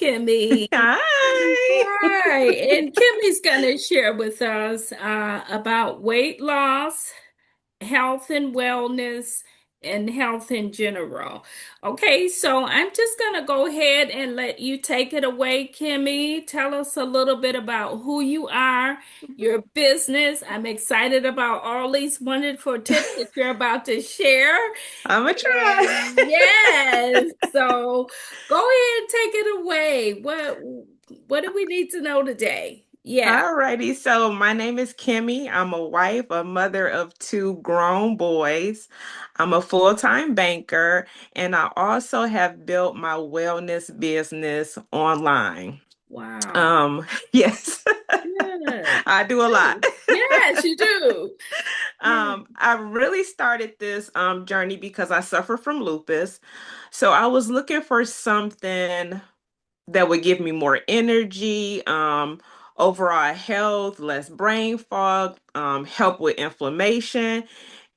Kimmie. Hi. Hi. And Kimmie's going to share with us about weight loss, health and wellness, and health in general. Okay, so I'm just going to go ahead and let you take it away, Kimmie. Tell us a little bit about who you are, your business. I'm excited about all these wonderful tips that you're about to share. I'm gonna try. And yes, so go ahead and take it away. What do we need to know today? Yeah. Alrighty, so my name is Kimmie. I'm a wife, a mother of two grown boys. I'm a full-time banker, and I also have built my wellness business online. Wow. Um, yes, Yes. I do a lot. Yes, you do. Yeah. I really started this journey because I suffer from lupus. So I was looking for something that would give me more energy, overall health, less brain fog, help with inflammation,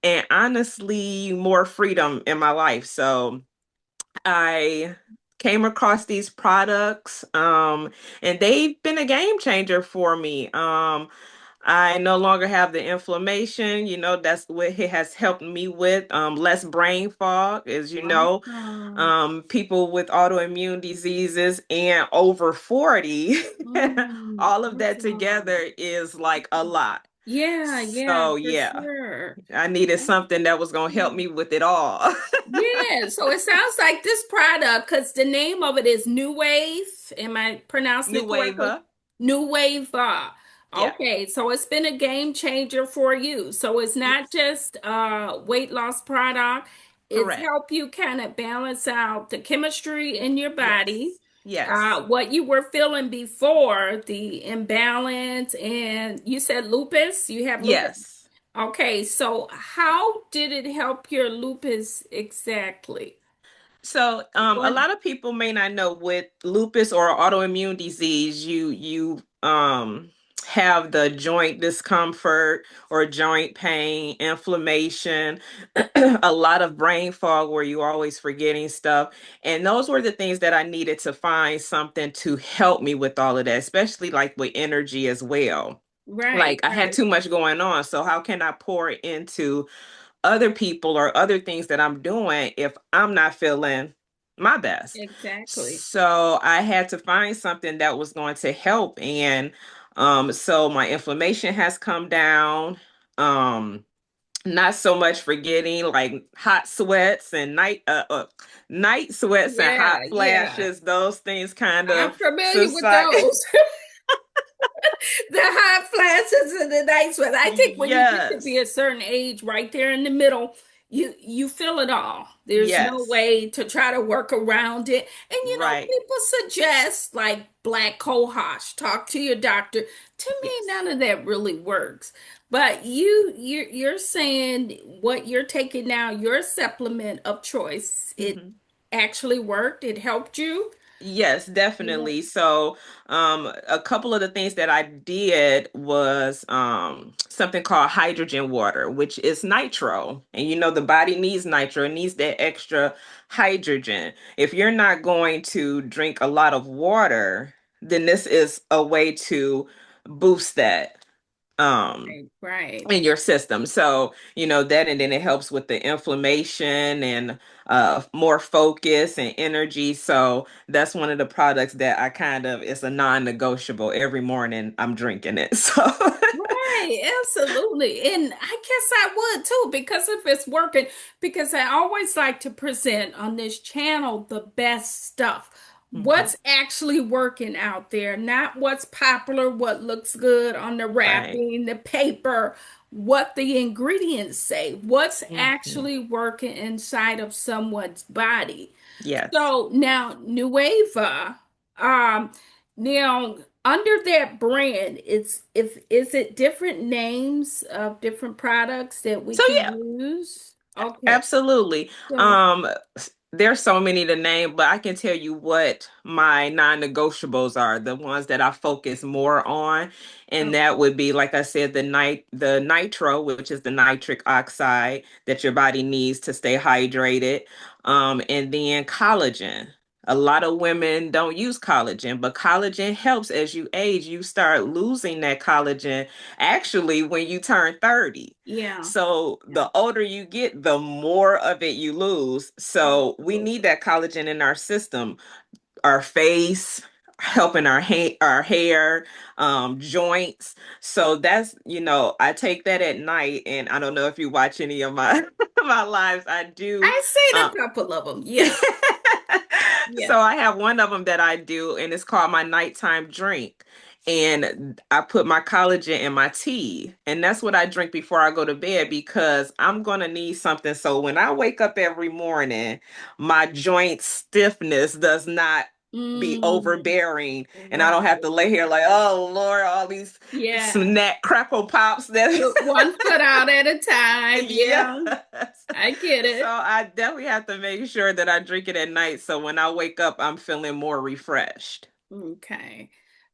and honestly, more freedom in my life. So I came across these products, and they've been a game changer for me. I no longer have the inflammation. That's what it has helped me with. Less brain fog, as you know. Awesome. People with autoimmune diseases and over 40, all of that Awesome. together is like a lot. Yeah, yeah, So, for yeah, sure. I needed something that was going to help me with it all. Yeah, so it sounds like this product, because the name of it is New Wave. Am I pronouncing New it correctly? waiver. New Wave. Yeah, Okay, so it's been a game changer for you. So it's not yes, just a weight loss product. It's correct. helped you kind of balance out the chemistry in your body, Yes, yes, what you were feeling before, the imbalance, and you said lupus. You have lupus. yes. Okay, so how did it help your lupus exactly? So, a What? lot of people may not know with lupus or autoimmune disease, you have the joint discomfort or joint pain, inflammation, a lot of brain fog where you're always forgetting stuff. And those were the things that I needed to find something to help me with all of that, especially like with energy as well. Right, Like I had right. too much going on, so how can I pour into other people or other things that I'm doing if I'm not feeling my best? Exactly. So I had to find something that was going to help. And so my inflammation has come down. Not so much forgetting like hot sweats and night sweats and Yeah, hot yeah. flashes, those things kind I'm of familiar with subside. those. The hot flashes and the night sweats. I think when you get to be Yes. a certain age, right there in the middle, you feel it all. There's no Yes. way to try to work around it. And Right. people suggest like black cohosh, talk to your doctor. To me, Yes. none of that really works. But you're saying what you're taking now, your supplement of choice, it Mhm. actually worked. It helped you. Yes, Yeah. definitely. So, a couple of the things that I did was something called hydrogen water, which is nitro. And the body needs nitro, it needs that extra hydrogen. If you're not going to drink a lot of water, then this is a way to boost that. Um, Right, right. in your system. So, that, and then it helps with the inflammation and more focus and energy. So that's one of the products that I kind of, it's a non-negotiable. Every morning I'm drinking it. So Right, absolutely. And I guess I would too, because if it's working, because I always like to present on this channel the best stuff. Mhm. What's actually working out there, not what's popular, what looks good on the Right. wrapping, the paper, what the ingredients say, what's Mhm. actually working inside of someone's body. Yes. So now Nueva, um, now under that brand, it's if is it different names of different products that we So can yeah, use? Okay. absolutely. So Um, there's so many to name, but I can tell you what my non-negotiables are, the ones that I focus more on. And that would be, like I said, the nitro, which is the nitric oxide that your body needs to stay hydrated. And then collagen. A lot of women don't use collagen, but collagen helps as you age. You start losing that collagen actually when you turn 30. Yeah. So Yeah. the older you get, the more of it you lose. So we need Absolutely. that collagen in our system, our face, helping our hair, joints. So that's, I take that at night, and I don't know if you watch any of my my lives. I do. I seen Um, a couple of them. Yeah. so Yeah. I have one of them that I do, and it's called my nighttime drink. And I put my collagen in my tea, and that's what I drink before I go to bed because I'm gonna need something. So when I wake up every morning, my joint stiffness does not be Mm, overbearing, and I don't have right. to lay here like, oh Lord, all these Yeah. snack crackle pops that. Put one foot out at a time. Yes. Yeah. I get So it. I definitely have to make sure that I drink it at night. So when I wake up, I'm feeling more refreshed. Okay.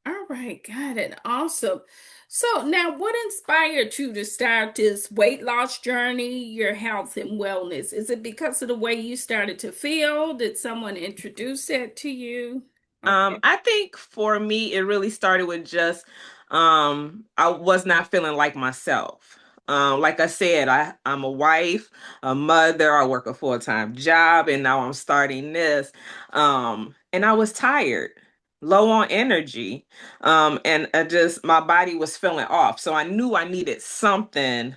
All right. Got it. Awesome. So now what inspired you to start this weight loss journey, your health and wellness? Is it because of the way you started to feel? Did someone introduce that to you? Okay. I think for me, it really started with just I was not feeling like myself. Like I said, I'm a wife, a mother, I work a full-time job, and now I'm starting this. And I was tired, low on energy. And I just my body was feeling off. So I knew I needed something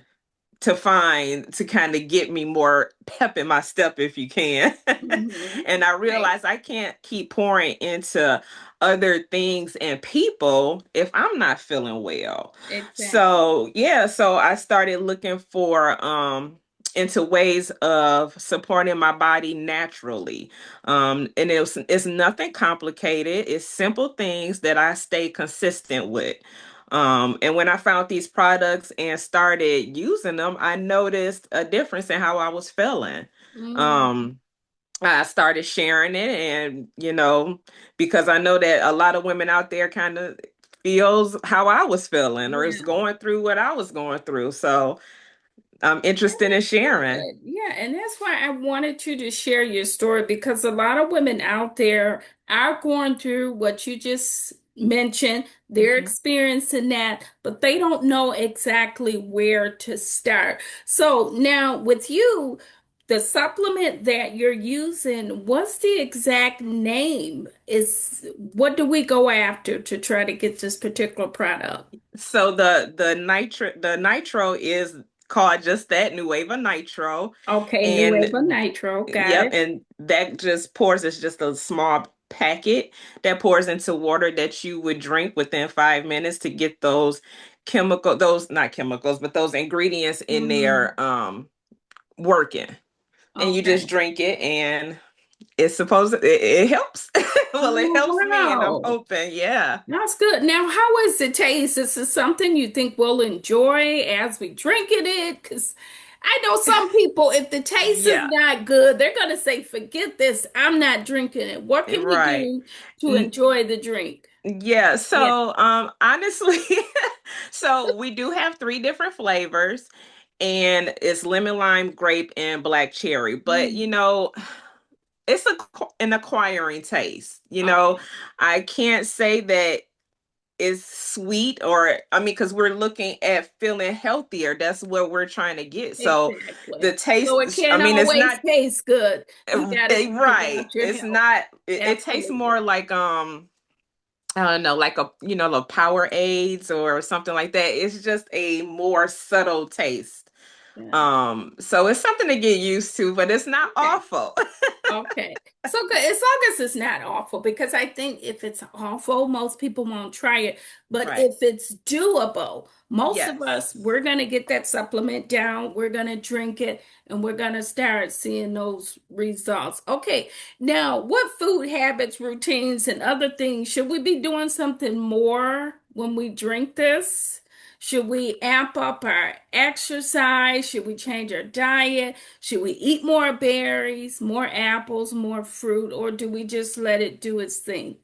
to find to kind of get me more pep in my step, if you can. Hmm. And I Right. realized I can't keep pouring into other things and people if I'm not feeling well. Exactly. So yeah, so I started looking for into ways of supporting my body naturally. And it's nothing complicated. It's simple things that I stay consistent with. And when I found these products and started using them, I noticed a difference in how I was feeling. Mm, Um, I started sharing it, and because I know that a lot of women out there kind of feels how I was feeling or is yeah. going through what I was going through. So I'm interested in That's sharing. good. Yeah, and that's why I wanted you to share your story because a lot of women out there are going through what you just mentioned. They're Mhm. experiencing that, but they don't know exactly where to start. So now with you, the supplement that you're using, what's the exact name? Is what do we go after to try to get this particular product? So the nitro is called just that, Nueva Nitro. Okay, Nueva And Nitro, got yep, it. and that just pours, it's just a small packet that pours into water that you would drink within 5 minutes to get those not chemicals, but those ingredients in Mhm. there working. And you just Okay. drink it, and it helps. Well, it Oh, helps me, and I'm wow. hoping, yeah. That's good. Now, how is the taste? Is this something you think we'll enjoy as we drink it? Because I know some people, if the taste is Yeah, not good, they're going to say, forget this. I'm not drinking it. What can we right. do to enjoy the drink? Yeah, Yeah. so honestly, so we do have three different flavors, and it's lemon lime, grape, and black cherry. But Mm, it's an acquiring taste. okay. I can't say that it's sweet, or I mean, because we're looking at feeling healthier. That's what we're trying to get. So the Exactly. So it taste, I can't mean, it's always not taste good. You got to think right. about your It's health. not. It tastes more Absolutely. like I don't know, like the power aids or something like that. It's just a more subtle taste. Yeah. So it's something to get used to, but it's not Okay. awful. Okay. So good. As long as it's not awful, because I think if it's awful, most people won't try it. But Right. if it's doable, most of Yes. us, we're going to get that supplement down. We're going to drink it and we're going to start seeing those results. Okay. Now, what food habits, routines, and other things should we be doing something more when we drink this? Should we amp up our exercise? Should we change our diet? Should we eat more berries, more apples, more fruit, or do we just let it do its thing?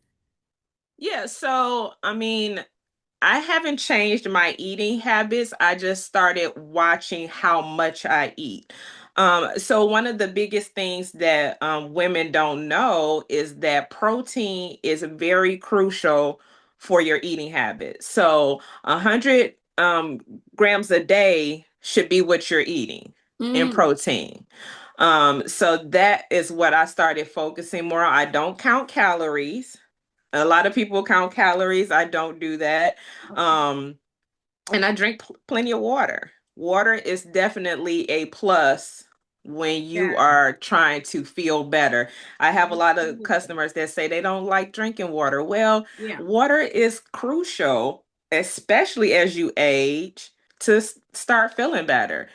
Yeah, so I mean, I haven't changed my eating habits. I just started watching how much I eat. So one of the biggest things that women don't know is that protein is very crucial for your eating habits. So 100 grams a day should be what you're eating in Mm, protein. So that is what I started focusing more on. I don't count calories. A lot of people count calories. I don't do that. okay. Um, and I drink plenty of water. Water is definitely a plus when you Yeah. are trying to feel better. I have a lot of Absolutely. customers that say they don't like drinking water. Well, Yeah. water is crucial, especially as you age, to start feeling better.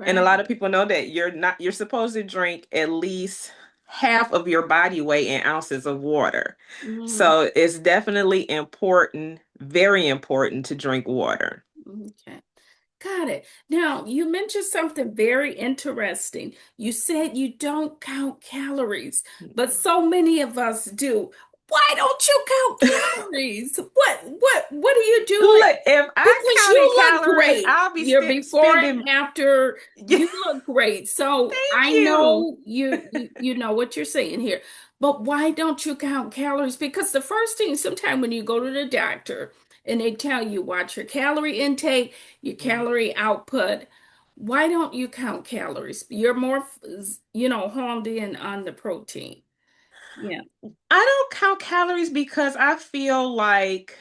And a Right. lot of people know that you're supposed to drink at least half of your body weight in ounces of water. Mm, So it's definitely important, very important to drink water. okay. Got it. Now, you mentioned something very interesting. You said you don't count calories, but so many of us do. Why don't you count calories? What are you doing? Look, if I Because counted you look calories, great. I'll be Your before spending. and after, Yeah, you look great. So thank I you. know you know what you're saying here. But why don't you count calories? Because the first thing, sometime when you go to the doctor and they tell you watch your calorie intake, your Mm. calorie output, why don't you count calories? You're more, honed in on the protein. Yeah. I don't count calories because I feel like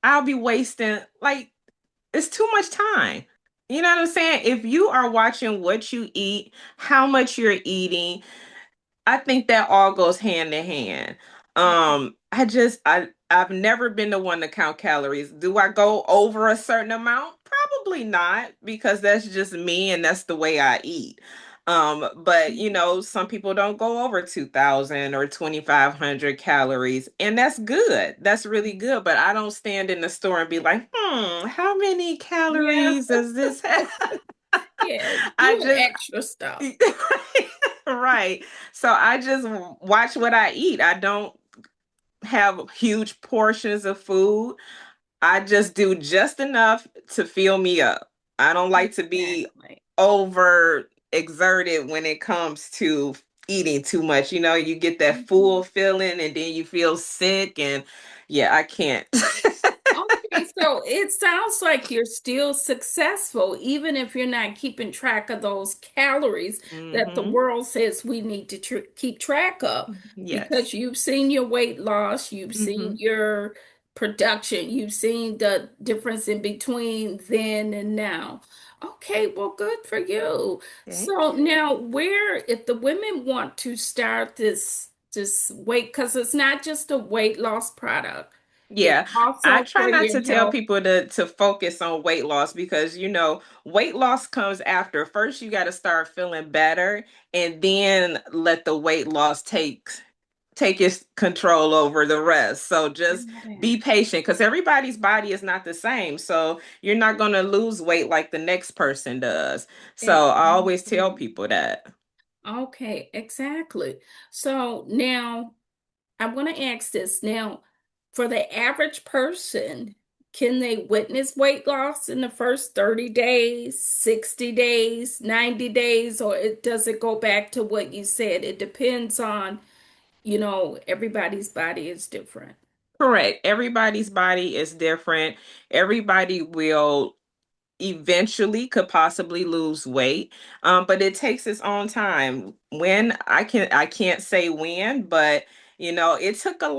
I'll be wasting, like, it's too much time. You know what I'm saying? If you are watching what you eat, how much you're eating, I think that all goes hand in hand. I've never been the one to count calories. Do I go over a certain amount? Probably not, because that's just me and that's the way I eat. But some people don't go over 2,000 or 2,500 calories, and that's good. That's really good. But I don't stand in the store and be like, how many Yeah. calories does this have? Yeah. I Do just extra stuff. right. So I just watch what I eat. I don't have huge portions of food. I just do just enough to fill me up. I don't like to be Exactly. over exerted when it comes to eating too much. You get that full Mhm. feeling and then you feel sick and yeah, I can't. Okay, so it sounds like you're still successful, even if you're not keeping track of those calories that the Hmm. world says we need to keep track of, because Yes. you've seen your weight loss, you've seen Hmm. your production, you've seen the difference in between then and now. Okay, well, good for you. Thank So you. now, where, if the women want to start this weight, because it's not just a weight loss product. It's Yeah, I also try for not your to tell health. people to focus on weight loss because weight loss comes after. First, you got to start feeling better, and then let the weight loss take its control over the rest. So just Got be it. patient because everybody's body is not the same. So you're not going to lose weight like the next person does. So I always tell Exactly. people that. Okay, exactly. So now I want to ask this. Now, for the average person, can they witness weight loss in the first 30 days, 60 days, 90 days, or does it go back to what you said? It depends on, everybody's body is different. Correct. Everybody's body is different. Everybody will eventually could possibly lose weight, but it takes its own time. When I can't say when, but it took a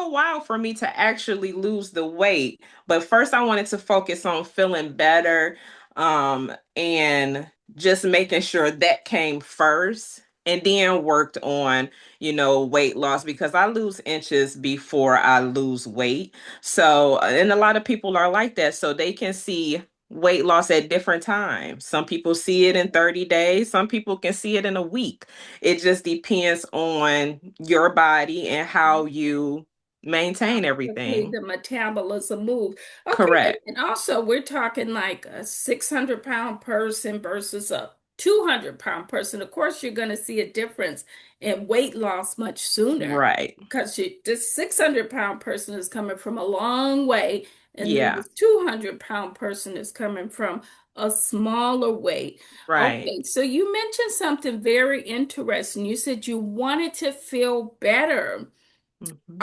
while for me to actually lose the weight. But first I wanted to focus on feeling better, and just making sure that came first, and then worked on weight loss, because I lose inches before I lose weight. So and a lot of people are like that, so they can see weight loss at different times. Some people see it in 30 days, some people can see it in a week. It just depends on your body and how you How maintain quickly everything. the metabolism move. Okay, Correct. and also we're talking like a 600-pound person versus a 200-pound person. Of course, you're going to see a difference in weight loss much sooner, Right. because this 600-pound person is coming from a long way, and then Yeah. this 200-pound person is coming from a smaller weight. Right. Okay, so you mentioned something very interesting. You said you wanted to feel better Hmm.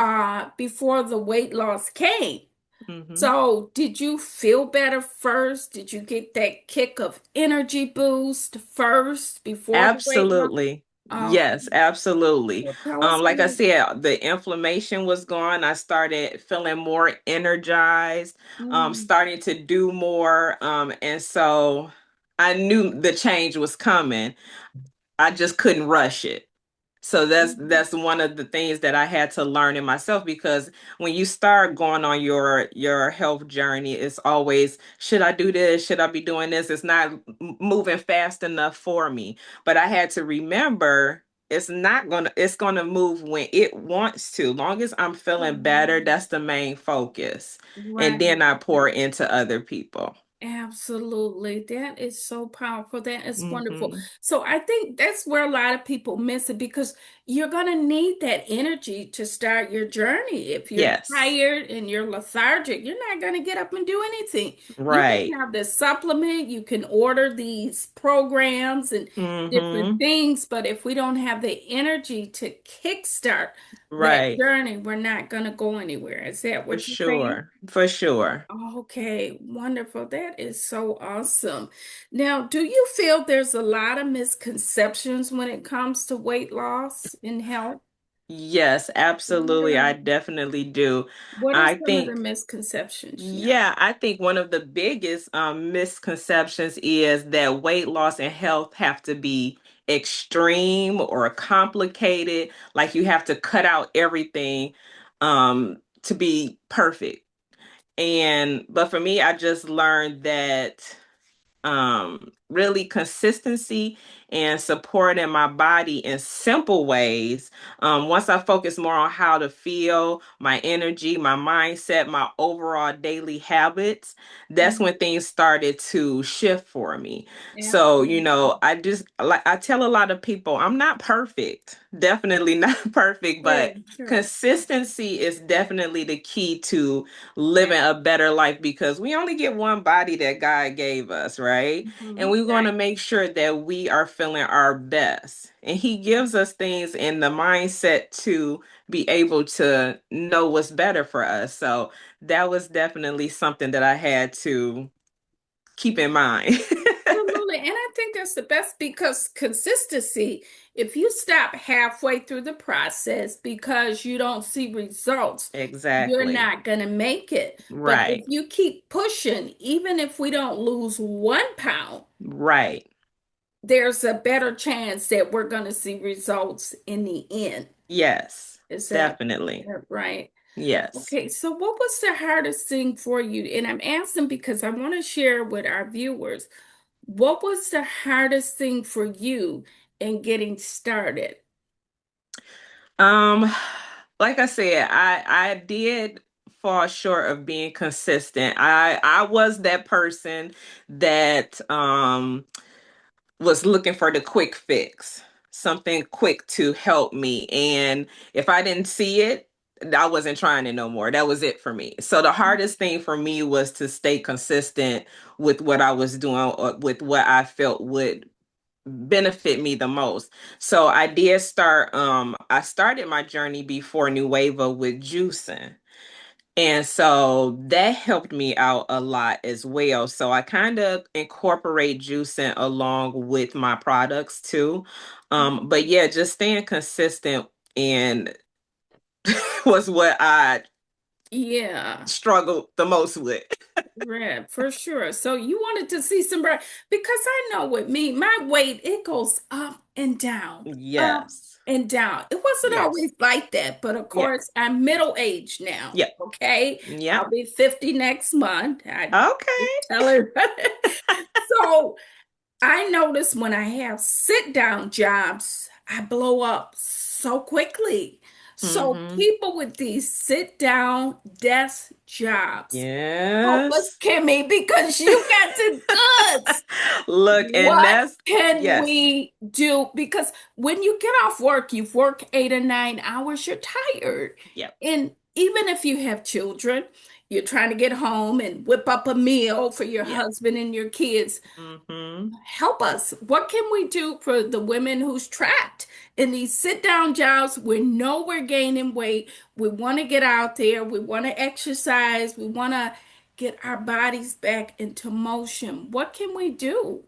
before the weight loss came. Hmm. So, did you feel better first? Did you get that kick of energy boost first before the weight loss? Absolutely. Okay, Yes, absolutely. well, tell us Like I more. said, the inflammation was gone. I started feeling more energized, Mm, starting to do more. And so I knew the change was coming. I just couldn't rush it. So mm, that's one of the things that I had to learn in myself, because when you start going on your health journey, it's always, should I do this? Should I be doing this? It's not moving fast enough for me. But I had to remember, it's gonna move when it wants to. Long as I'm feeling better, mm. that's the main focus. And Right. then I pour into other people. Absolutely. That is so powerful. That is wonderful. Hmm. So I think that's where a lot of people miss it because you're going to need that energy to start your journey. If you're Yes. tired and you're lethargic, you're not going to get up and do anything. You Right. can have this supplement, you can order these programs and different Hmm. things, but if we don't have the energy to kickstart that Right. journey, we're not going to go anywhere. Is that For what you're saying? sure. For sure. Okay, wonderful. That is so awesome. Now, do you feel there's a lot of misconceptions when it comes to weight loss and health? Yes, What absolutely. are I definitely do. what are I some of the think, misconceptions? Yeah. yeah, I think one of the biggest misconceptions is that weight loss and health have to be extreme or complicated. Like you have to cut out everything to be perfect. But for me, I just learned that really consistency and supporting my body in simple ways. Once I focus more on how to feel, my energy, my mindset, my overall daily habits, that's Mhm. when things started to shift for me. So, Absolutely. I just, like I tell a lot of people, I'm not perfect, definitely not perfect, Sure, but sure. consistency is definitely the key to living a better life, because we only get one body that God gave us, right? And Mhm. we want to Right. make sure that we are feeling our best. And He gives us things in the mindset to be able to know what's better for us. So that was definitely something that I had to keep in mind. Absolutely. And I think that's the best because consistency, if you stop halfway through the process because you don't see results, you're Exactly. not going to make it. But if Right. you keep pushing, even if we don't lose 1 pound, Right. there's a better chance that we're going to see results in the end. Yes. Is Definitely. that right? Yes. Okay, so what was the hardest thing for you? And I'm asking because I want to share with our viewers. What was the hardest thing for you in getting started? Um, like I said, I did fall short of being consistent. I was that person that was looking for the quick fix, something quick to help me. And if I didn't see it, I wasn't trying it no more. That was it for me. So the hardest thing for me was to stay consistent with what I was doing, or with what I felt would benefit me the most. So I started my journey before Nueva with juicing. And so that helped me out a lot as well. So I kind of incorporate juicing along with my products too. But yeah, just staying consistent and was what I Yeah, struggled the most with. right, for sure. So you wanted to see some bright because I know with me, my weight it goes up Yes. and down. It wasn't Yes. always like that, but of Yeah. course, I'm middle aged now. Yeah. Okay, Yeah. I'll be 50 next month. I just Okay. tell her. So I notice when I have sit down jobs, I blow up so quickly. So Mm-hmm. people with these sit down desk jobs, help us, Yes. Kimmie, because you got the goods. Look, and What that's, can yes. we do? Because when you get off work, you've worked 8 or 9 hours, you're tired. Yep. And even if you have children, you're trying to get home and whip up a meal for your Yeah. husband and your kids. Hmm. Help us. What can we do for the women who's trapped in these sit down jobs? We know we're gaining weight. We want to get out there. We want to exercise. We want to get our bodies back into motion. What can we do?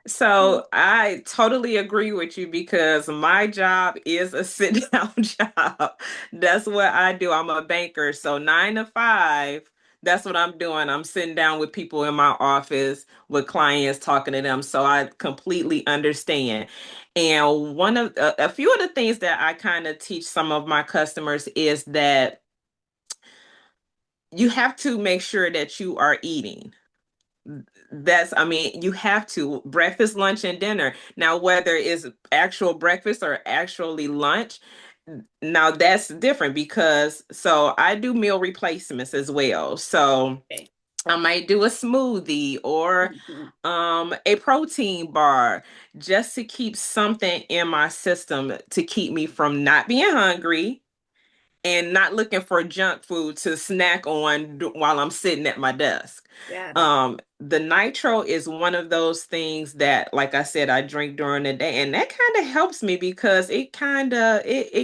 So I totally agree with you because my job is a sit down job. That's what I do. I'm a banker. So 9 to 5, that's what I'm doing. I'm sitting down with people in my office with clients, talking to them. So I completely understand. And one of a few of the things that I kind of teach some of my customers is that you have to make sure that you are eating. I mean, you have to breakfast, lunch, and dinner. Now, whether it's actual breakfast or actually lunch, now that's different because so I do meal replacements as well. So Okay. I might do a smoothie or Mhm. a protein bar just to keep something in my system to keep me from not being hungry and not looking for junk food to snack on while I'm sitting at my desk. Got it. The nitro is one of those things that, like I said, I drink during the day, and that kind of helps me because it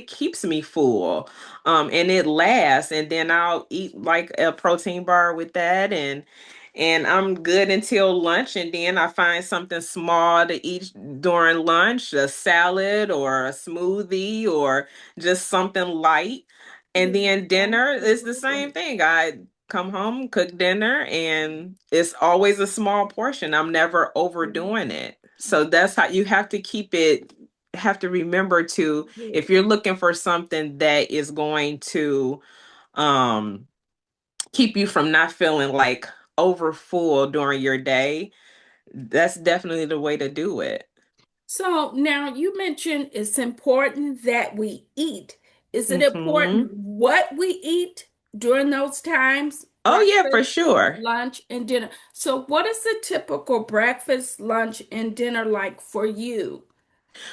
keeps me full, and it lasts. And then I'll eat like a protein bar with that, and I'm good until lunch, and then I find something small to eat during lunch, a salad or a smoothie or just something light. And Yeah, then dinner is the same absolutely. thing. I come home, cook dinner, and it's always a small portion. I'm never overdoing it. So that's how you have to keep it, have to remember to, Yeah. if you're looking for something that is going to um keep you from not feeling like over full during your day, that's definitely the way to do it. So now you mentioned it's important that we eat. Is it Hmm. important what we eat during those times? Oh yeah, for Breakfast, sure. lunch, and dinner. So what is the typical breakfast, lunch, and dinner like for you?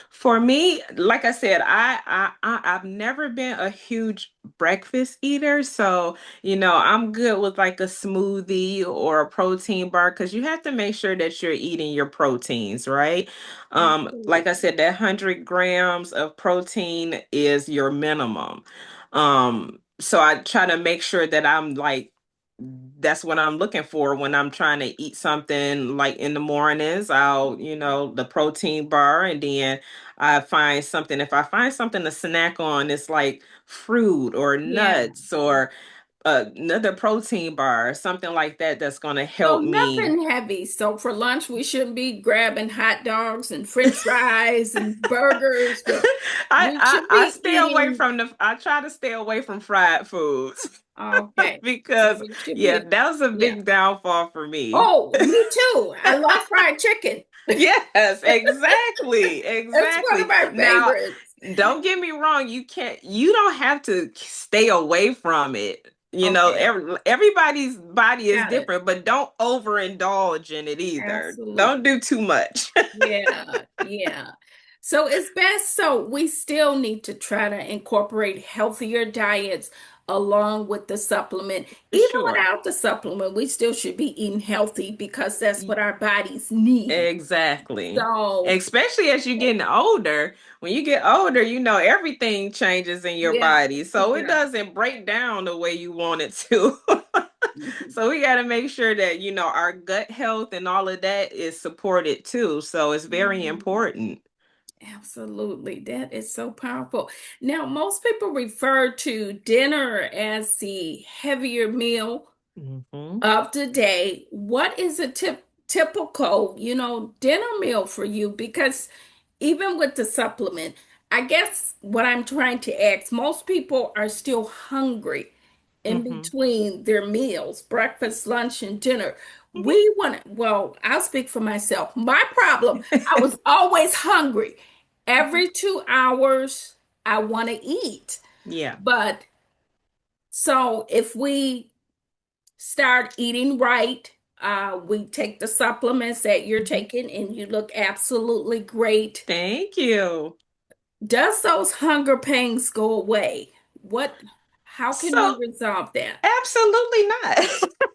For me, like I said, I've never been a huge breakfast eater, so I'm good with like a smoothie or a protein bar because you have to make sure that you're eating your proteins, right? Like I Absolutely. said, that 100 grams of protein is your minimum. So I try to make sure that I'm like that's what I'm looking for when I'm trying to eat something like in the mornings. The protein bar, and then if I find something to snack on, it's like fruit or Yeah. nuts or another protein bar, something like that that's going to So help me. nothing heavy. So for lunch, we shouldn't be grabbing hot dogs and French fries and burgers, but we should I be stay away eating. from I try to stay away from fried foods Okay. So because we should yeah, be, that was a yeah. big downfall for me. Oh, me too. I love fried chicken. Yes, exactly. It's one of Exactly. my Now, favorites. don't get me wrong, you don't have to stay away from it. Okay, Everybody's body is got it. different, but don't overindulge in it either. Don't Absolutely. do too much. Yeah, yeah. So it's best. So we still need to try to incorporate healthier diets along with the supplement. For Even sure. without the supplement, we still should be eating healthy because that's what our bodies need. Exactly. So, Especially as you're getting older. When you get older, everything changes in your yeah, body. So it yeah. doesn't break down the way you want it to. So we got to make sure that, our gut health and all of that is supported too. So it's very Mhm. important. Absolutely. That is so powerful. Now, most people refer to dinner as the heavier meal Hmm. of the day. What is a typical, dinner meal for you? Because even with the supplement, I guess what I'm trying to ask, most people are still hungry in Hmm. between their meals, breakfast, lunch, and dinner. Well, I'll speak for myself. My problem, I was always hungry. Every 2 hours, I want to eat. Yeah. But so if we start eating right, we take the supplements that you're Mhm. taking, and you look absolutely great. Thank you. Does those hunger pangs go away? What? How can we So resolve that? absolutely not.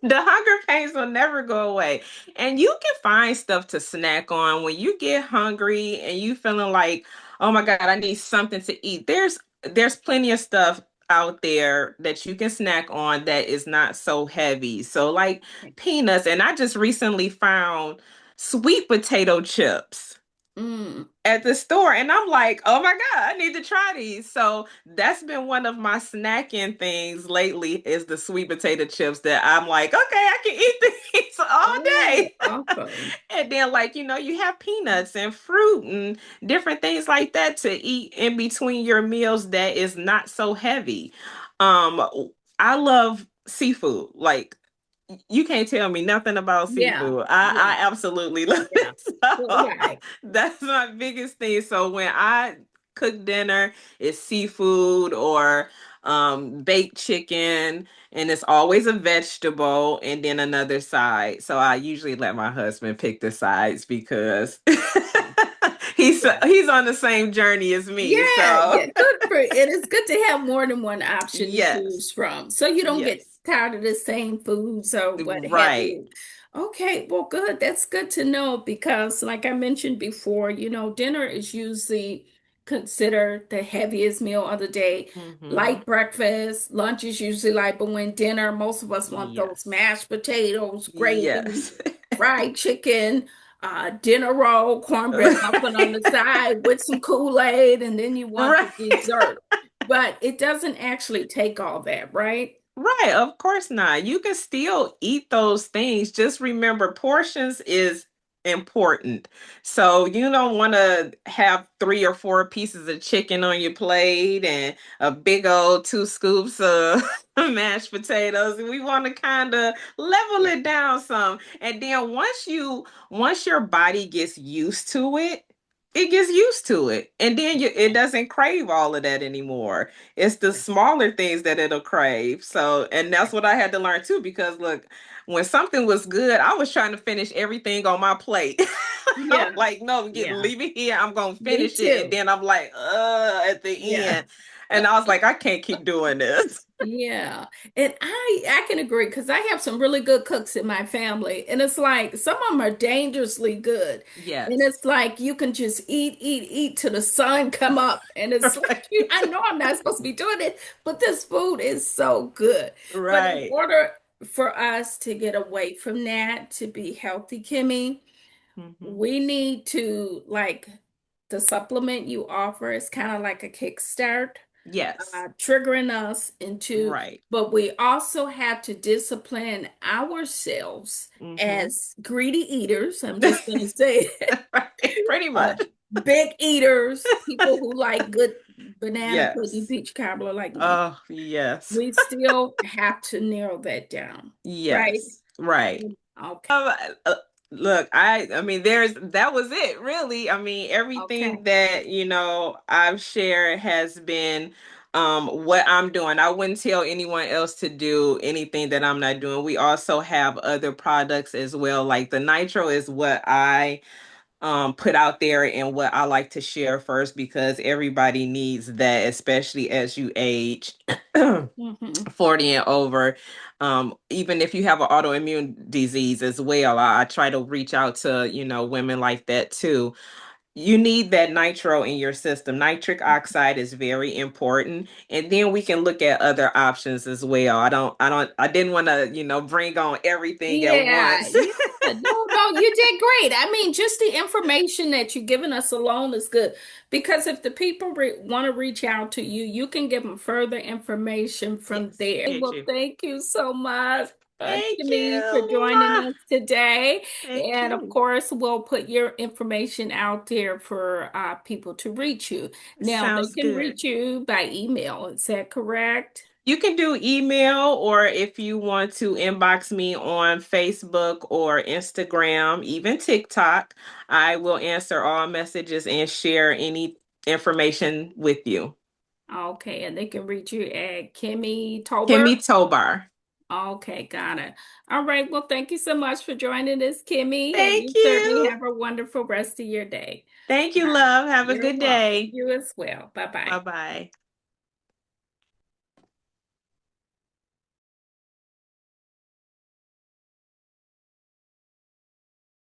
The hunger pains will never go away. And you can find stuff to snack on when you get hungry and you feeling like, "Oh my God, I need something to eat." There's plenty of stuff out there that you can snack on that is not so heavy. So like peanuts, and I just recently found sweet potato chips Mm, at the store, and I'm like, "Oh my God, I need to try these." So that's been one of my snacking things lately is the sweet potato chips that I'm like, "Okay, I can eat these all oh, day." awesome. And then like, you have peanuts and fruit and different things like that to eat in between your meals that is not so heavy. Um I love seafood. Like you can't tell me nothing about Yeah, seafood. yeah, I absolutely love yeah. it. So Right. that's my biggest thing. So when I cook dinner, it's seafood or baked chicken, and it's always a vegetable and then another side. So I usually let my husband pick the sides because Yeah. he's on the same journey as me. Yeah, So yeah, good for it. It's good to have more than one option to yes. choose from, so you don't get Yes. tired of the same foods or what have Right. you. Okay, well, good. That's good to know because, like I mentioned before, dinner is usually considered the heaviest meal of the day. Hmm. Light breakfast, lunch is usually light, but when dinner, most of us want those Yes. mashed potatoes, gravy, Yes. fried chicken, dinner roll, cornbread muffin on the side with some Kool-Aid, and then you want Right. the dessert. But it doesn't actually take all that, right? Right, of course not. You can still eat those things. Just remember, portions is important. So you don't want to have 3 or 4 pieces of chicken on your plate and a big old 2 scoops of mashed potatoes. We want to kind of level Yeah. it down some. And then once your body gets used to it, it gets used to it. And then it doesn't crave all of that anymore. It's the smaller things that it'll crave. So, and that's what I had to learn too, because look, when something was good, I was trying to finish everything on my plate. I'm Yeah. like, no, Yeah. leave it here. I'm gonna Me finish it. And too. then I'm like, at the Yeah. end. And I was like, I can't keep doing this. Yeah, and I can agree because I have some really good cooks in my family, and it's like some of them are dangerously good, and Yes. it's like you can just eat, eat, eat till the sun come up, and it's like I know I'm not supposed to be doing it, but this food is so good. But in Right. order for us to get away from that to be healthy, Kimmy, Hmm. we need to like the supplement you offer is kind of like a kickstart Yes. triggering us into, Right. but we also have to discipline ourselves Hmm. as greedy eaters. I'm just going to say it. Right. Pretty much. Big eaters, people who like good banana pudding, Yes. peach cobbler like me. Oh, yes. We still have to narrow that down, right? Yes. Right. Okay. Um, uh, look, I mean, that was it, really. I mean, Okay. everything that, I've shared has been what I'm doing. I wouldn't tell anyone else to do anything that I'm not doing. We also have other products as well. Like the nitro is what I put out there and what I like to share first because everybody needs that, especially as you age. Hmm. 40 and over. Even if you have an autoimmune disease as well, I try to reach out to, women like that too. You need that nitro in your system. Nitric oxide is very important. And then we can look at other options as well. I didn't want to, bring on everything at Yeah, once. yeah. No, you did great. I mean, just the information that you're giving us alone is good because if the people want to reach out to you, you can give them further information from Yes, there. get Well, you. thank you so much, Thank Kimmie, for you. joining Mwah. us today. Thank And of you. course, we'll put your information out there for people to reach you. Now, they Sounds can good. reach you by email. Is that correct? You can do email, or if you want to inbox me on Facebook or Instagram, even TikTok, I will answer all messages and share any information with you. Okay, and they can reach you at Kimmie Tober. Kimmie Tobar. Okay, got it. All right. Well, thank you so much for joining us, Kimmie, and Thank you certainly you. have a wonderful rest of your day. Thank All you, right. love. Have a You're good welcome. day. You as well. Bye Bye-bye. bye.